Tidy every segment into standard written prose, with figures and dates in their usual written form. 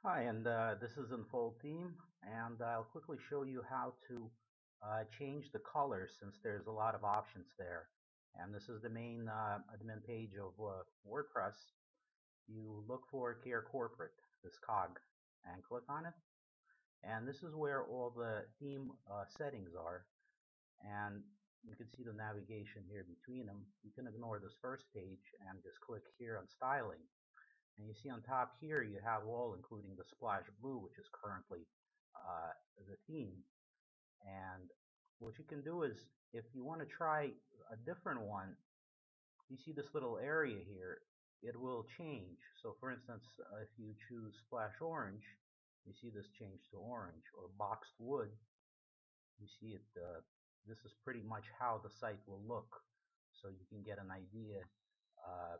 Hi, and this is Enfold Theme, and I'll quickly show you how to change the color since there's a lot of options there. And this is the main admin page of WordPress. You look for Care Corporate, this cog, and click on it. And this is where all the theme settings are. And you can see the navigation here between them. You can ignore this first page and just click here on styling. And you see on top here, you have all, including the splash blue, which is currently uh, the theme. And what you can do is, if you want to try a different one, you see this little area here, it will change. So for instance, if you choose splash orange, you see this change to orange, or boxed wood, you see it, this is pretty much how the site will look. So you can get an idea uh,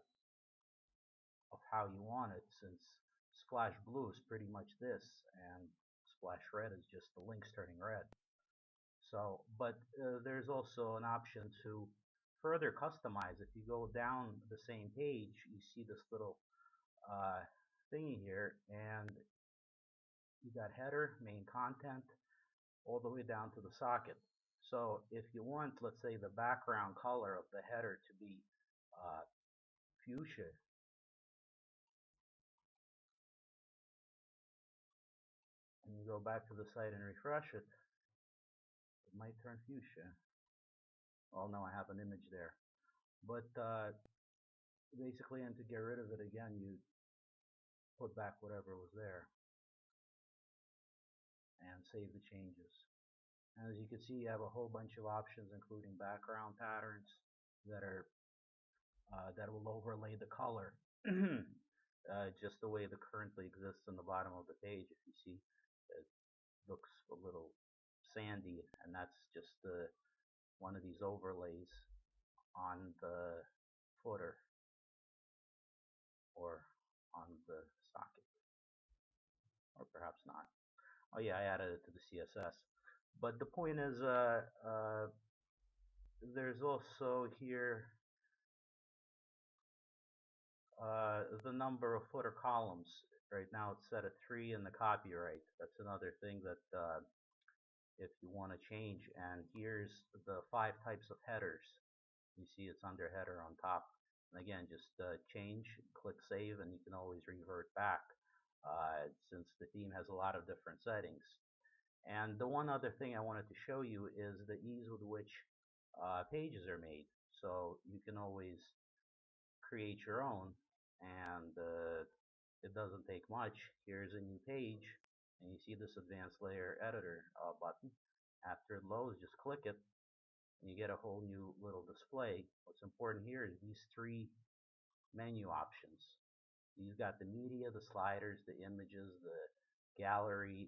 of how you want it, since splash blue is pretty much this, and splash red is just the links turning red. So, but there's also an option to further customize. If you go down the same page, you see this little uh, thingy here, and you got header, main content, all the way down to the socket. So if you want, let's say, the background color of the header to be uh, fuchsia, and you go back to the site and refresh it, it might turn fuchsia. Oh no, I have an image there. But basically, and to get rid of it again, you put back whatever was there and save the changes. And as you can see, you have a whole bunch of options, including background patterns that are that will overlay the color just the way it currently exists in the bottom of the page. If you see, it looks a little sandy, and that's just one of these overlays on the footer or on the socket, or perhaps not. Oh yeah, I added it to the CSS. But the point is, there's also here the number of footer columns. Right now it's set at 3 in the copyright. That's another thing that if you want to change. And here's the 5 types of headers. You see it's under header on top. And again, just change, click save, and you can always revert back since the theme has a lot of different settings. And the one other thing I wanted to show you is the ease with which pages are made. So you can always create your own, and it doesn't take much. Here's a new page, and you see this advanced layer editor button. After it loads, just click it, and you get a whole new little display. What's important here is these 3 menu options. You've got the media, the sliders, the images, the gallery,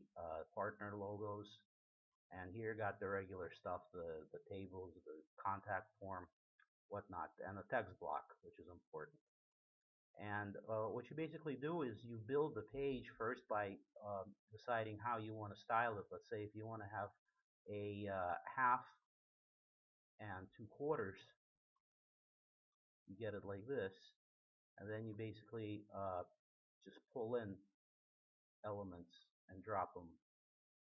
partner logos, and here got the regular stuff, the tables, the contact form, whatnot, and the text block, which is important. And what you basically do is you build the page first by deciding how you want to style it. Let's say if you want to have a half and 2/4, you get it like this, and then you basically just pull in elements and drop them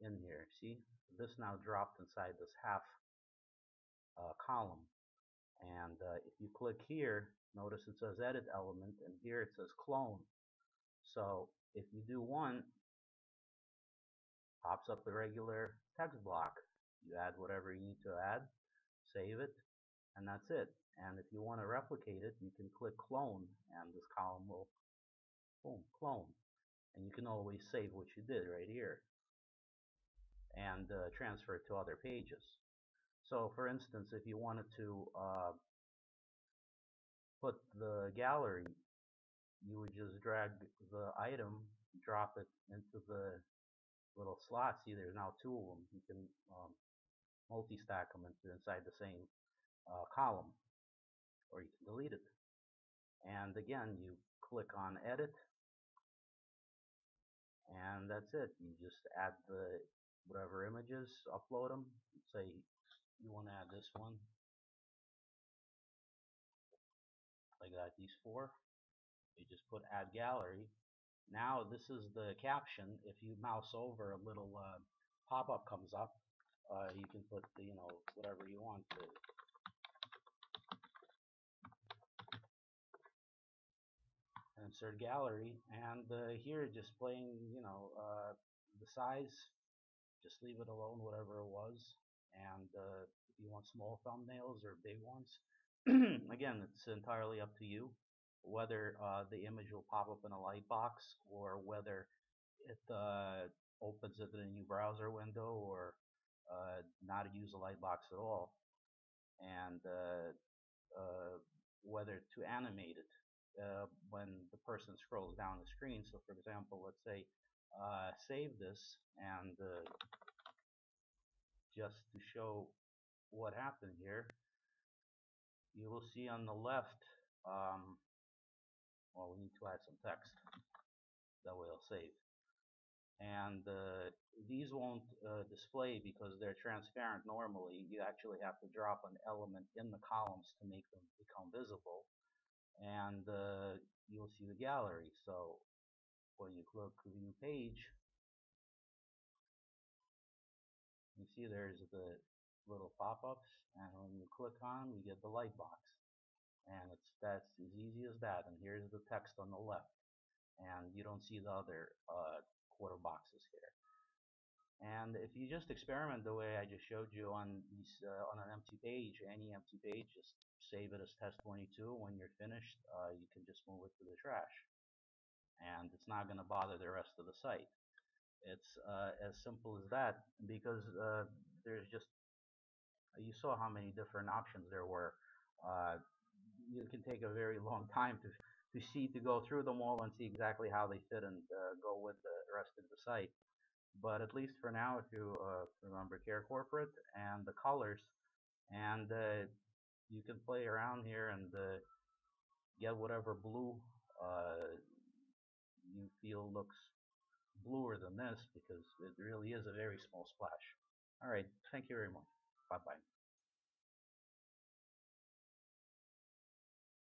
in here. See, this now dropped inside this half column. And if you click here, notice it says edit element, and here it says clone. So if you do one, pops up the regular text block. You add whatever you need to add, save it, and that's it. And if you want to replicate it, you can click clone, and this column will, boom, clone. And you can always save what you did right here and transfer it to other pages. So for instance, if you wanted to put the gallery, you would just drag the item, drop it into the little slots. See, there's now 2 of them. You can multi-stack them inside the same column, or you can delete it. And again, you click on edit, and that's it. You just add the whatever images, upload them. Say you want to add this one. I got these 4. You just put add gallery, Now this is the caption. If you mouse over, a little pop-up comes up. You can put whatever you want to insert gallery, and here displaying the size. Just leave it alone, whatever it was. And if you want small thumbnails or big ones, again, it's entirely up to you whether the image will pop up in a light box or whether it opens it in a new browser window or not use a light box at all. And whether to animate it when the person scrolls down the screen. So for example, let's say save this, and just to show what happened here, you will see on the left, well, we need to add some text, that way it'll save. And these won't display because they're transparent normally. You actually have to drop an element in the columns to make them become visible. And you'll see the gallery. So when you click view page, you see there's the little pop-ups, and when you click on, we get the light box. And that's as easy as that. And here's the text on the left, and you don't see the other quarter boxes here. And if you just experiment the way I just showed you on on an empty page, any empty page, just save it as test22. When you're finished, you can just move it to the trash, and it's not going to bother the rest of the site. It's as simple as that, because there's just, you saw how many different options there were. You can take a very long time to go through them all and see exactly how they fit and go with the rest of the site. But at least for now, if you remember Care Corporate and the colors, and you can play around here and get whatever blue you feel looks bluer than this, because it really is a very small splash. All right, thank you very much. Bye bye.